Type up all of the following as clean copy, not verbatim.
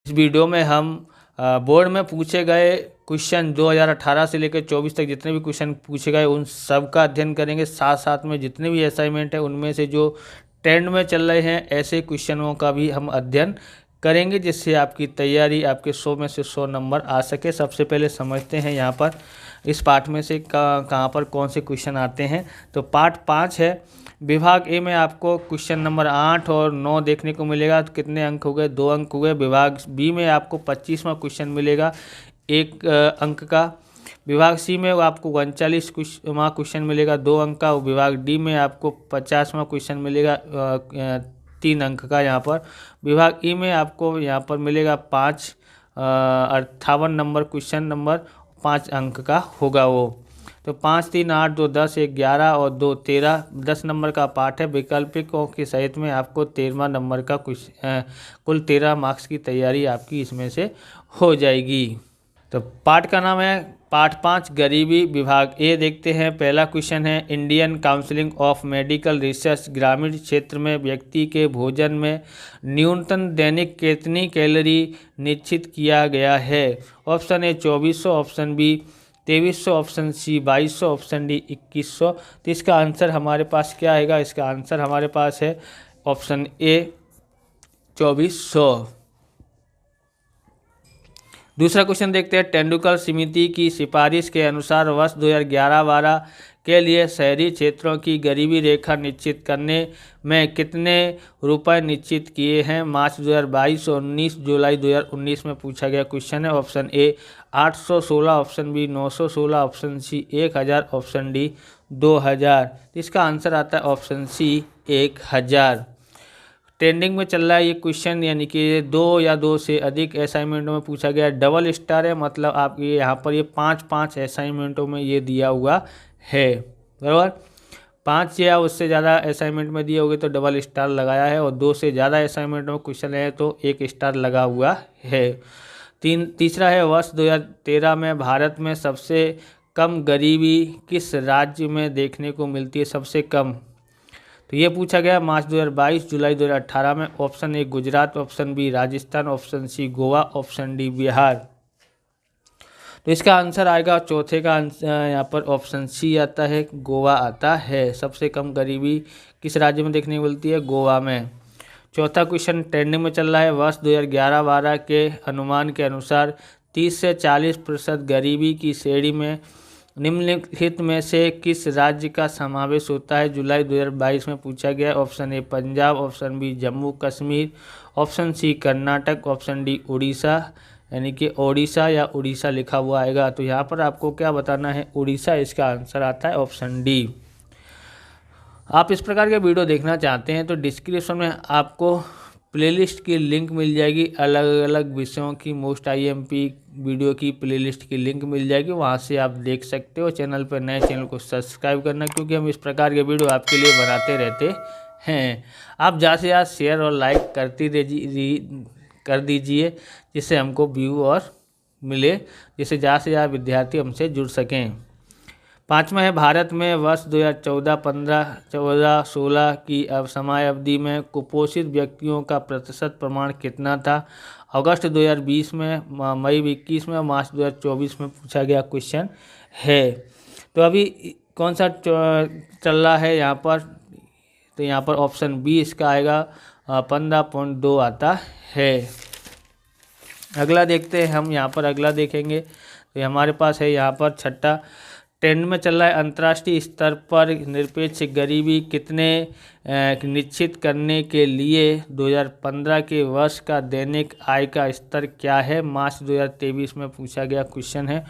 इस वीडियो में हम बोर्ड में पूछे गए क्वेश्चन 2018 से लेकर 24 तक जितने भी क्वेश्चन पूछे गए उन सब का अध्ययन करेंगे। साथ साथ में जितने भी असाइनमेंट है उनमें से जो ट्रेंड में चल रहे हैं ऐसे क्वेश्चनों का भी हम अध्ययन करेंगे, जिससे आपकी तैयारी आपके 100 में से 100 नंबर आ सके। सबसे पहले समझते हैं यहाँ पर इस पार्ट में से कहाँ पर कौन से क्वेश्चन आते हैं। तो पार्ट 5 है। विभाग ए में आपको क्वेश्चन नंबर 8 और 9 देखने को मिलेगा। तो कितने अंक हो गए? 2 अंक हो गए। विभाग बी में आपको 25वां क्वेश्चन मिलेगा 1 अंक का। विभाग सी में आपको 39वां क्वेश्चन मिलेगा 2 अंक का। विभाग डी में आपको 50वां क्वेश्चन मिलेगा 3 अंक का। यहाँ पर विभाग ई में आपको यहाँ पर मिलेगा 58 नंबर क्वेश्चन नंबर 5 अंक का होगा वो। तो 5, 3, 8, 2, 10, 1, 11 और 2, 13 10 नंबर का पार्ट है। वैकल्पिकों के सहित में आपको 13वां नंबर का कुल 13 मार्क्स की तैयारी आपकी इसमें से हो जाएगी। तो पार्ट का नाम है पार्ट 5 गरीबी। विभाग ए देखते हैं। पहला क्वेश्चन है Indian council of medical research ग्रामीण क्षेत्र में व्यक्ति के भोजन में न्यूनतम दैनिक कितनी कैलोरी निश्चित किया गया है? Option A 2400, option B 2300, option C 2200, option D 2100। तो इसका आंसर हमारे पास क्या आएगा? इसका आंसर हमारे पास है ऑप्शन ए 2400। दूसरा क्वेश्चन देखते हैं। तेंदुलकर समिति की सिफारिश के अनुसार वर्ष 2011-12 के लिए शहरी क्षेत्रों की गरीबी रेखा निश्चित करने में कितने रुपए निश्चित किए हैं? मार्च 2022 और 19 जुलाई 2019 में पूछा गया क्वेश्चन है। Option A 816, option B 916, option C 1000, option D 2000। इसका आंसर आता है ऑप्शन सी 1000। ट्रेंडिंग में चल रहा है ये क्वेश्चन, यानी कि 2 या 2 से अधिक असाइनमेंटों में पूछा गया। डबल स्टार है, मतलब आप ये यहाँ पर ये 5-5 असाइनमेंटों में ये दिया हुआ है, बराबर। 5 या उससे ज़्यादा असाइनमेंट में दिए होंगे तो डबल स्टार लगाया है, और 2 से ज़्यादा असाइनमेंट में क्वेश्चन है तो 1 स्टार लगा हुआ है। तीसरा है वर्ष 2013 में भारत में सबसे कम गरीबी किस राज्य में देखने को मिलती है? सबसे कम तो ये पूछा गया मार्च 2022 जुलाई 2018 में। Option A Gujarat, option B Rajasthan, option C Goa, option D Bihar. तो इसका आंसर आएगा चौथे का आंसर यहाँ पर ऑप्शन सी आता है, गोवा आता है। सबसे कम गरीबी किस राज्य में देखने को मिलती है? गोवा में। चौथा क्वेश्चन ट्रेंडिंग में चल रहा है। वर्ष 2011-12 के अनुमान के अनुसार 30 से 40% गरीबी की श्रेणी में निम्नलिखित में से किस राज्य का समावेश होता है? जुलाई 2022 में पूछा गया। Option A Punjab, option B Jammu Kashmir, option C Karnataka, option D Orissa, यानी कि ओडिशा या उड़ीसा लिखा हुआ आएगा। तो यहाँ पर आपको क्या बताना है? उड़ीसा। इसका आंसर आता है ऑप्शन डी। आप इस प्रकार के वीडियो देखना चाहते हैं तो डिस्क्रिप्शन में आपको प्लेलिस्ट की लिंक मिल जाएगी। अलग अलग विषयों की मोस्ट आईएमपी वीडियो की प्लेलिस्ट की लिंक मिल जाएगी, वहां से आप देख सकते हो। चैनल पर नए चैनल को सब्सक्राइब करना, क्योंकि हम इस प्रकार के वीडियो आपके लिए बनाते रहते हैं। आप ज़्यादा से ज़्यादा शेयर और लाइक कर दीजिए, जिससे हमको व्यू और मिले, जिससे ज़्यादा से ज़्यादा विद्यार्थी हमसे जुड़ सकें। 5वां है भारत में वर्ष 2014-16 की समय अवधि में कुपोषित व्यक्तियों का प्रतिशत प्रमाण कितना था? अगस्त 2020 में, मई 21 में, मार्च 2024 में पूछा गया क्वेश्चन है। तो अभी कौन सा चल रहा है यहाँ पर? तो यहाँ पर ऑप्शन बी इसका आएगा 15.2 आता है। अगला देखते हैं हम। यहाँ पर अगला देखेंगे तो हमारे पास है यहाँ पर छठा ट्रेंड में चल रहा है। अंतर्राष्ट्रीय स्तर पर निरपेक्ष गरीबी कितने निश्चित करने के लिए 2015 के वर्ष का दैनिक आय का स्तर क्या है? मार्च 2023 में पूछा गया क्वेश्चन है।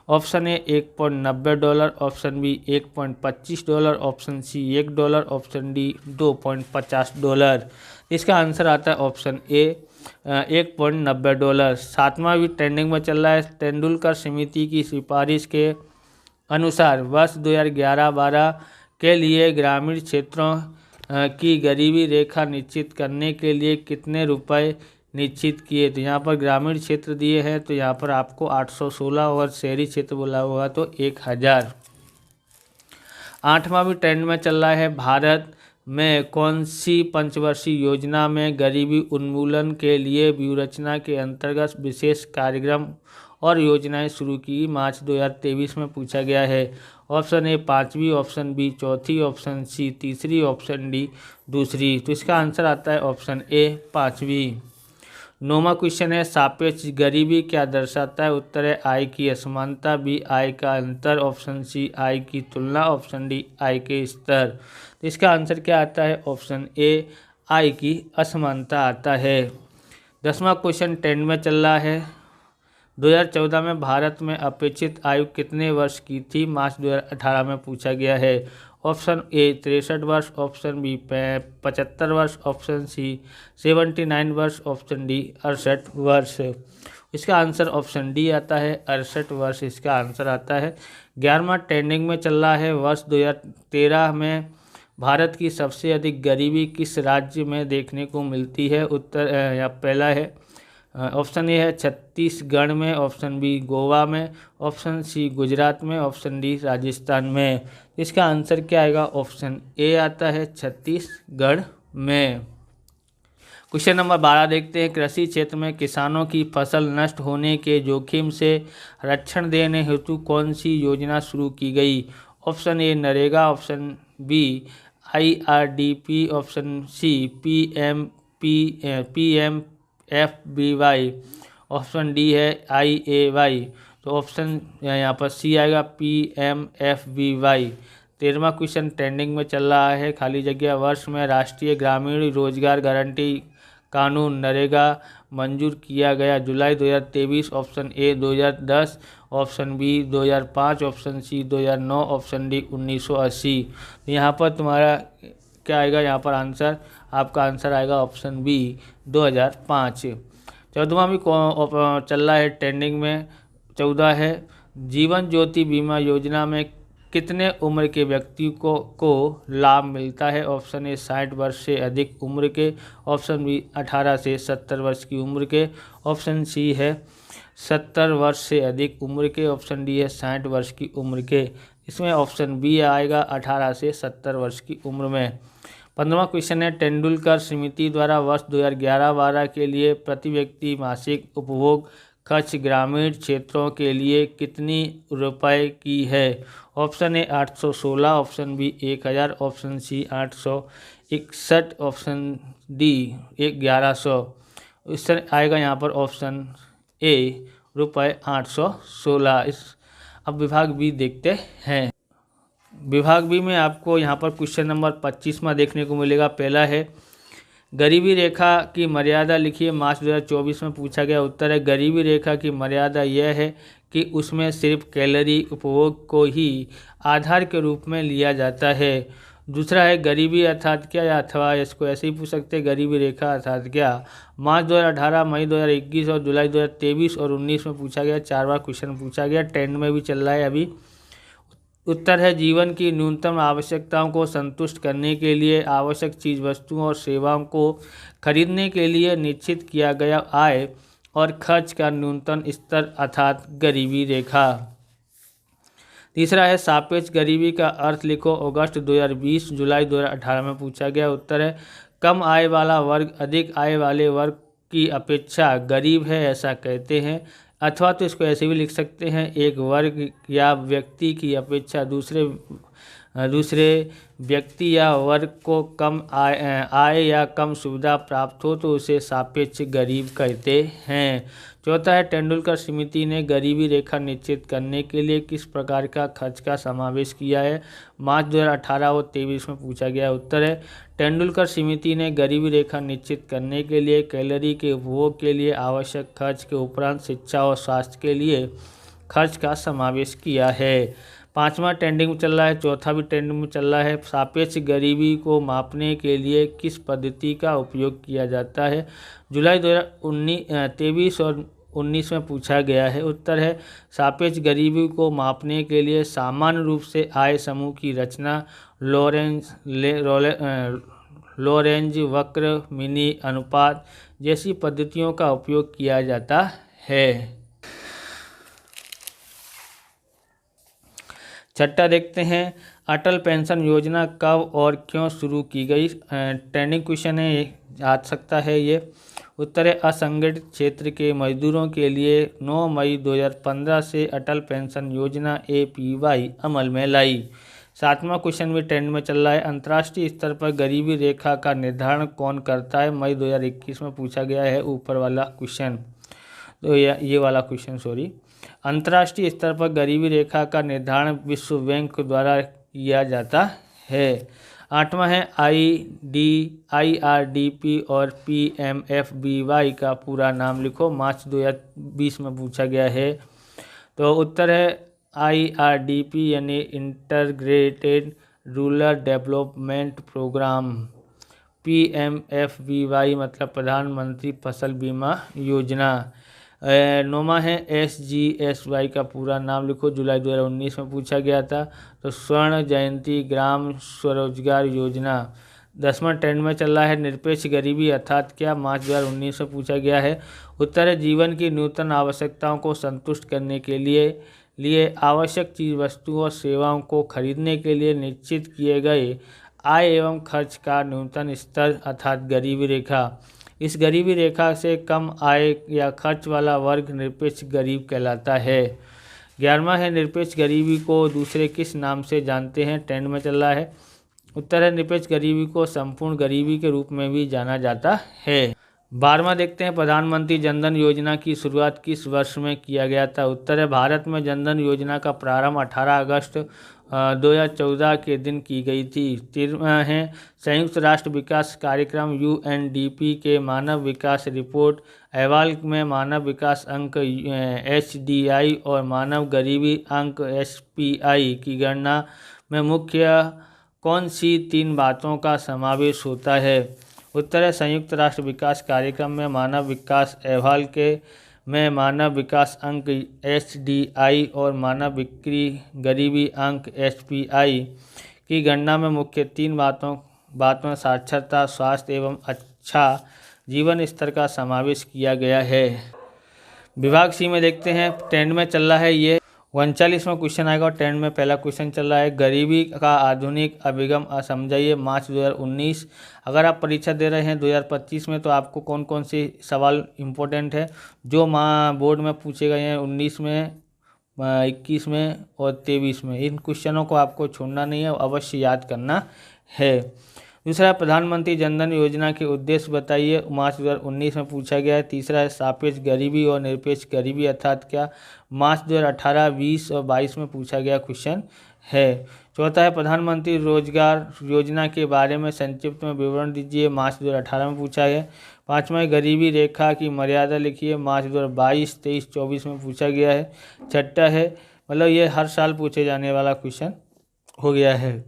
Option A $1.90, option B $1.25, option C $1, option D $2.50। इसका आंसर आता है ऑप्शन ए $1.90। 7वां भी ट्रेंडिंग में चल रहा है। तेंदुलकर समिति की सिफारिश के अनुसार वर्ष 2011-12 के लिए ग्रामीण क्षेत्रों की गरीबी रेखा निश्चित करने के लिए कितने रुपए निश्चित किए? तो यहाँ पर ग्रामीण क्षेत्र दिए हैं तो यहाँ पर आपको 816, और शहरी क्षेत्र बोला होगा तो 1000। 8वां भी ट्रेंड में चल रहा है। भारत में कौन सी पंचवर्षीय योजना में गरीबी उन्मूलन के लिए व्यूहरचना के अंतर्गत विशेष कार्यक्रम और योजनाएं शुरू की? मार्च 2023 में पूछा गया है। ऑप्शन ए पाँचवीं, ऑप्शन बी चौथी, ऑप्शन सी तीसरी, ऑप्शन डी दूसरी। तो इसका आंसर आता है ऑप्शन ए पाँचवीं। 9वां क्वेश्चन है सापेक्ष गरीबी क्या दर्शाता है? उत्तर है आय की असमानता, बी आय का अंतर, ऑप्शन सी आय की तुलना, ऑप्शन डी आय के स्तर। तो इसका आंसर क्या आता है? ऑप्शन ए आय की असमानता आता है। 10वां क्वेश्चन ट्रेंड में चल रहा है। 2014 में भारत में अपेक्षित आयु कितने वर्ष की थी? मार्च 2018 में पूछा गया है। ऑप्शन ए 63 वर्ष, ऑप्शन बी 75 वर्ष, ऑप्शन सी 79 वर्ष, ऑप्शन डी 68 वर्ष। इसका आंसर ऑप्शन डी आता है 68 वर्ष इसका आंसर आता है। 11वां ट्रेंडिंग में चल रहा है। वर्ष 2013 में भारत की सबसे अधिक गरीबी किस राज्य में देखने को मिलती है? उत्तर या पहला है ऑप्शन ए है छत्तीसगढ़ में, ऑप्शन बी गोवा में, ऑप्शन सी गुजरात में, ऑप्शन डी राजस्थान में। इसका आंसर क्या आएगा? ऑप्शन ए आता है छत्तीसगढ़ में। क्वेश्चन नंबर 12 देखते हैं। कृषि क्षेत्र में किसानों की फसल नष्ट होने के जोखिम से रक्षण देने हेतु कौन सी योजना शुरू की गई? Option A NREGA, option B IRDP, option C PMFBY, option D है IAY। तो ऑप्शन यहाँ पर सी आएगा PMFBY। 13वां क्वेश्चन ट्रेंडिंग में चल रहा है। खाली जगह वर्ष में राष्ट्रीय ग्रामीण रोजगार गारंटी कानून नरेगा मंजूर किया गया? जुलाई 2023, option A 2010, option B 2005, option C 2009, option D 1980। यहाँ पर तुम्हारा क्या आएगा? यहाँ पर आंसर आपका आंसर आएगा ऑप्शन बी 2005। 14वां भी चल रहा है ट्रेंडिंग में। 14 है जीवन ज्योति बीमा योजना में कितने उम्र के व्यक्ति को लाभ मिलता है? ऑप्शन ए 60 वर्ष से अधिक उम्र के, ऑप्शन बी 18 से 70 वर्ष की उम्र के, ऑप्शन सी है 70 वर्ष से अधिक उम्र के, ऑप्शन डी है 60 वर्ष की उम्र के। इसमें ऑप्शन बी आएगा 18 से 70 वर्ष की उम्र में। 15वां क्वेश्चन है तेंदुलकर समिति द्वारा वर्ष 2011-12 के लिए प्रति व्यक्ति मासिक उपभोग खर्च ग्रामीण क्षेत्रों के लिए कितनी रुपए की है? Option A 816, option B 1000, option C 861, option D 1100। इससे आएगा यहाँ पर ऑप्शन ए रुपये 816। अब विभाग बी देखते हैं। विभाग बी में आपको यहाँ पर क्वेश्चन नंबर 25वां देखने को मिलेगा। पहला है गरीबी रेखा की मर्यादा लिखिए। मार्च 2024 में पूछा गया। उत्तर है गरीबी रेखा की मर्यादा यह है कि उसमें सिर्फ कैलोरी उपभोग को ही आधार के रूप में लिया जाता है। दूसरा है गरीबी अर्थात क्या, या अथवा इसको ऐसे ही पूछ सकते हैं गरीबी रेखा अर्थात क्या। मार्च 2018, मई 2021 और जुलाई 2023 और 19 में पूछा गया। 4 बार क्वेश्चन पूछा गया, ट्रेंड में भी चल रहा है अभी। उत्तर है जीवन की न्यूनतम आवश्यकताओं को संतुष्ट करने के लिए आवश्यक चीज़ वस्तुओं और सेवाओं को खरीदने के लिए निश्चित किया गया आय और खर्च का न्यूनतम स्तर अर्थात गरीबी रेखा। तीसरा है सापेक्ष गरीबी का अर्थ लिखो। अगस्त 2020, जुलाई 2018 में पूछा गया। उत्तर है कम आय वाला वर्ग अधिक आय वाले वर्ग की अपेक्षा गरीब है ऐसा कहते हैं। अथवा तो इसको ऐसे भी लिख सकते हैं एक वर्ग या व्यक्ति की अपेक्षा दूसरे व्यक्ति या वर्ग को कम आय या कम सुविधा प्राप्त हो तो उसे सापेक्ष गरीब कहते हैं। चौथा है तेंदुलकर समिति ने गरीबी रेखा निश्चित करने के लिए किस प्रकार का खर्च का समावेश किया है? मार्च 2018 और 2023 में पूछा गया। उत्तर है तेंदुलकर समिति ने गरीबी रेखा निश्चित करने के लिए कैलोरी के उपभोग के लिए आवश्यक खर्च के उपरांत शिक्षा और स्वास्थ्य के लिए खर्च का समावेश किया है। 5वां ट्रेंडिंग में चल रहा है। चौथा भी ट्रेंडिंग में चल रहा है। सापेक्ष गरीबी को मापने के लिए किस पद्धति का उपयोग किया जाता है? जुलाई 2023 और 19 में पूछा गया है। उत्तर है सापेक्ष गरीबी को मापने के लिए सामान्य रूप से आय समूह की रचना, लोरेंज वक्र, मिनी अनुपात जैसी पद्धतियों का उपयोग किया जाता है। छठा देखते हैं, अटल पेंशन योजना कब और क्यों शुरू की गई। ट्रेंडिंग क्वेश्चन है, ये आ सकता है ये। उत्तर है, असंगठित क्षेत्र के मजदूरों के लिए 9 मई 2015 से अटल पेंशन योजना APY अमल में लाई। सातवां क्वेश्चन भी ट्रेंड में चल रहा है, अंतर्राष्ट्रीय स्तर पर गरीबी रेखा का निर्धारण कौन करता है। मई 2021 में पूछा गया है ऊपर वाला क्वेश्चन, तो ये वाला क्वेश्चन सॉरी। अंतर्राष्ट्रीय स्तर पर गरीबी रेखा का निर्धारण विश्व बैंक द्वारा किया जाता है। आठवां है, IRDP और PMFBY का पूरा नाम लिखो। मार्च 2020 में पूछा गया है। तो उत्तर है IRDP यानी integrated rural development programme. PMFBY मतलब प्रधानमंत्री फसल बीमा योजना। नौमा है, SGSY का पूरा नाम लिखो। जुलाई 2019 में पूछा गया था। तो स्वर्ण जयंती ग्राम स्वरोजगार योजना। 10वां ट्रेंड में चल रहा है, निरपेक्ष गरीबी अर्थात क्या। मार्च 2019 में पूछा गया है। उत्तर है, जीवन की न्यूनतम आवश्यकताओं को संतुष्ट करने के लिए आवश्यक चीज वस्तुओं और सेवाओं को खरीदने के लिए निश्चित किए गए आय एवं खर्च का न्यूनतम स्तर अर्थात गरीबी रेखा। इस गरीबी रेखा से कम आय या खर्च वाला वर्ग निरपेक्ष गरीब कहलाता है। 11वां है, निरपेक्ष गरीबी को दूसरे किस नाम से जानते हैं। ट्रेंड में चल रहा है। उत्तर है, निरपेक्ष गरीबी को संपूर्ण गरीबी के रूप में भी जाना जाता है। 12वां देखते हैं, प्रधानमंत्री जनधन योजना की शुरुआत किस वर्ष में किया गया था। उत्तर है, भारत में जनधन योजना का प्रारंभ 18 अगस्त 2014 के दिन की गई थी। 13वां है, संयुक्त राष्ट्र विकास कार्यक्रम UNDP के मानव विकास रिपोर्ट अहवाल में मानव विकास अंक HDI और मानव गरीबी अंक SPI की गणना में मुख्य कौन सी 3 बातों का समावेश होता है। उत्तर है, संयुक्त राष्ट्र विकास कार्यक्रम में मानव विकास अहवाल के में मानव विकास अंक HDI और मानव गरीबी अंक SPI की गणना में मुख्य 3 बातों साक्षरता, स्वास्थ्य एवं अच्छा जीवन स्तर का समावेश किया गया है। विभाग C में देखते हैं, ट्रेंड में चल रहा है ये 39वां क्वेश्चन आएगा। ट्रेंड में पहला क्वेश्चन चल रहा है, गरीबी का आधुनिक अभिगम समझाइए। मार्च 2019। अगर आप परीक्षा दे रहे हैं 2025 में तो आपको कौन कौन से सवाल इम्पोर्टेंट है जो बोर्ड में पूछे गए हैं 19 में, 21 में और 23 में, इन क्वेश्चनों को आपको छोड़ना नहीं है, अवश्य याद करना है। दूसरा, प्रधानमंत्री जनधन योजना के उद्देश्य बताइए। मार्च 2019 में पूछा गया है। तीसरा है, सापेक्ष गरीबी और निरपेक्ष गरीबी अर्थात क्या। मार्च 2018, 20 और 22 में पूछा गया क्वेश्चन है। चौथा है, प्रधानमंत्री रोजगार योजना के बारे में संक्षिप्त में विवरण दीजिए। मार्च 2018 में पूछा है। पाँचवा है, गरीबी रेखा की मर्यादा लिखिए। मार्च 2022, 23, 24 में पूछा गया है। छठा है, मतलब ये हर साल पूछे जाने वाला क्वेश्चन हो गया है।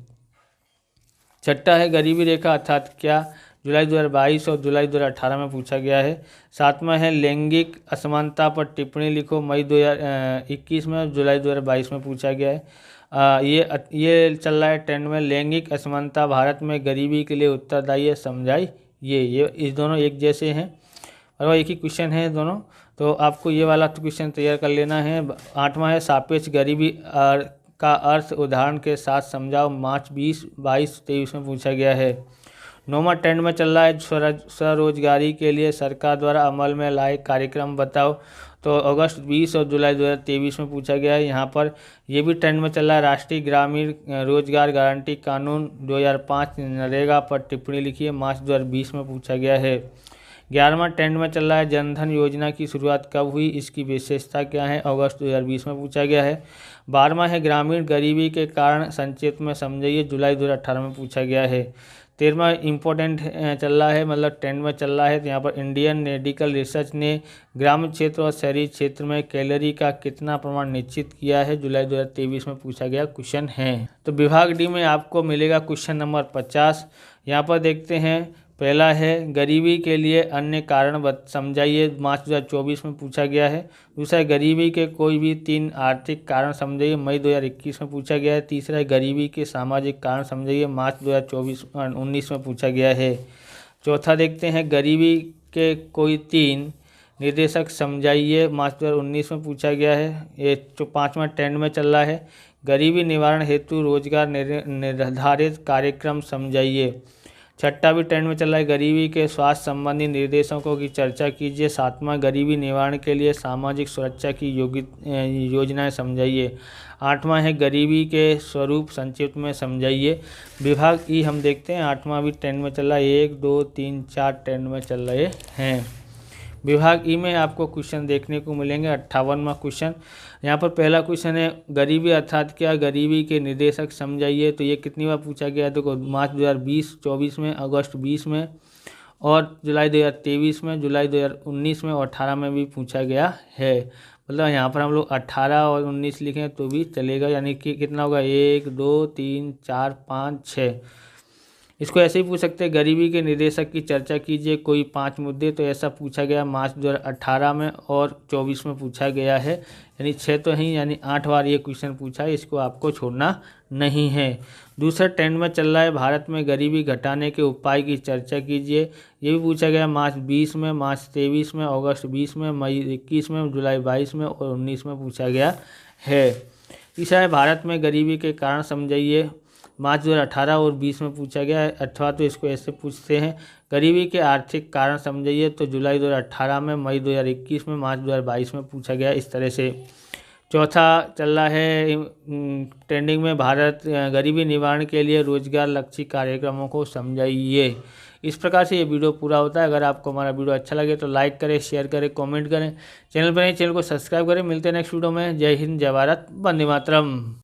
छठा है, गरीबी रेखा अर्थात क्या। जुलाई 2022 और जुलाई 2018 में पूछा गया है। सातवां है, लैंगिक असमानता पर टिप्पणी लिखो। मई 2021 में, जुलाई 2022 में पूछा गया है। ये चल रहा है ट्रेंड में, लैंगिक असमानता भारत में गरीबी के लिए उत्तरदायी है, समझाइए। ये इस दोनों एक जैसे हैं और एक ही क्वेश्चन है दोनों, तो आपको ये वाला क्वेश्चन तैयार कर लेना है। 8वां है, सापेक्ष गरीबी का अर्थ उदाहरण के साथ समझाओ। मार्च 20, 22, 23 में पूछा गया है। 9वां ट्रेंड में चल रहा है, स्वरोजगारी के लिए सरकार द्वारा अमल में लाए कार्यक्रम बताओ। तो अगस्त 20 और जुलाई 2023 में पूछा गया है। यहाँ पर ये भी ट्रेंड में चल रहा है, राष्ट्रीय ग्रामीण रोजगार गारंटी कानून 2005 नरेगा पर टिप्पणी लिखिए। मार्च 2020 में पूछा गया है। 11वां ट्रेंड में चल रहा है, जनधन योजना की शुरुआत कब हुई, इसकी विशेषता क्या है। अगस्त 2020 में पूछा गया है। 12वां है, ग्रामीण गरीबी के कारण संक्षिप्त में समझाइए। जुलाई 2018 में पूछा गया है। 13वां इम्पोर्टेंट चल रहा है, मतलब ट्रेंड में चल रहा है। तो यहाँ पर इंडियन मेडिकल रिसर्च ने ग्रामीण क्षेत्र और शहरी क्षेत्र में कैलोरी का कितना प्रमाण निश्चित किया है। जुलाई 2023 में पूछा गया क्वेश्चन है। तो विभाग डी में आपको मिलेगा क्वेश्चन नंबर 50। यहाँ पर देखते हैं, पहला है, गरीबी के लिए अन्य कारण समझाइए। मार्च 2024 में पूछा गया है। दूसरा है, गरीबी के कोई भी 3 आर्थिक कारण समझाइए। मई 2021 में पूछा गया है। तीसरा है, गरीबी के सामाजिक कारण समझाइए। मार्च 2019 में पूछा गया है। चौथा देखते हैं, गरीबी के कोई 3 निर्देशक समझाइए, मार्च 2019 में पूछा गया है। ये जो 5वां ट्रेंड में चल रहा है, गरीबी निवारण हेतु रोजगार निर्धारित कार्यक्रम समझाइए। 6वां भी ट्रेंड में चल रहा है, गरीबी के स्वास्थ्य संबंधी निर्देशकों की चर्चा कीजिए। 7वां, गरीबी निवारण के लिए सामाजिक सुरक्षा की योजनाएं समझाइए। 8वां है, गरीबी के स्वरूप संक्षिप्त में समझाइए। विभाग ई हम देखते हैं, 8वां भी ट्रेंड में चल रहा है, 1, 2, 3, 4 ट्रेंड में चल रहे हैं। विभाग ई में आपको क्वेश्चन देखने को मिलेंगे। 58वां क्वेश्चन, यहाँ पर पहला क्वेश्चन है, गरीबी अर्थात क्या, गरीबी के निर्देशक समझाइए। तो ये कितनी बार पूछा गया, देखो मार्च 2020-24 में, अगस्त 20 में और जुलाई 2023 में, जुलाई 2019 में और 18 में भी पूछा गया है। मतलब यहाँ पर हम लोग 18 और 19 लिखें तो भी चलेगा, यानी कि कितना होगा, 1, 2, 3, 4, 5, 6। इसको ऐसे ही पूछ सकते हैं, गरीबी के निर्देशक की चर्चा कीजिए, कोई 5 मुद्दे। तो ऐसा पूछा गया मार्च 2018 में और 24 में पूछा गया है, यानी 6 तो ही, यानी 8 बार ये क्वेश्चन पूछा है, इसको आपको छोड़ना नहीं है। दूसरा ट्रेंड में चल रहा है, भारत में गरीबी घटाने के उपाय की चर्चा कीजिए। ये भी पूछा गया मार्च 20 में, मार्च 23 में, अगस्त 20 में, मई 21 में, जुलाई 22 में और 19 में पूछा गया है। तीसरा है, भारत में गरीबी के कारण समझाइए। मार्च 2018 और 20 में पूछा गया है। अथवा तो इसको ऐसे पूछते हैं, गरीबी के आर्थिक कारण समझाइए। तो जुलाई 2018 में, मई 2021 में, मार्च 2022 में पूछा गया इस तरह से। चौथा चल रहा है ट्रेंडिंग में, भारत गरीबी निवारण के लिए रोजगार लक्षी कार्यक्रमों को समझाइए। इस प्रकार से ये वीडियो पूरा होता है। अगर आपको हमारा वीडियो अच्छा लगे तो लाइक करें, शेयर करें, कमेंट करें। चैनल पर नए चैनल को सब्सक्राइब करें। मिलते हैं नेक्स्ट वीडियो में। जय हिंद, जय भारत, वंदे मातरम।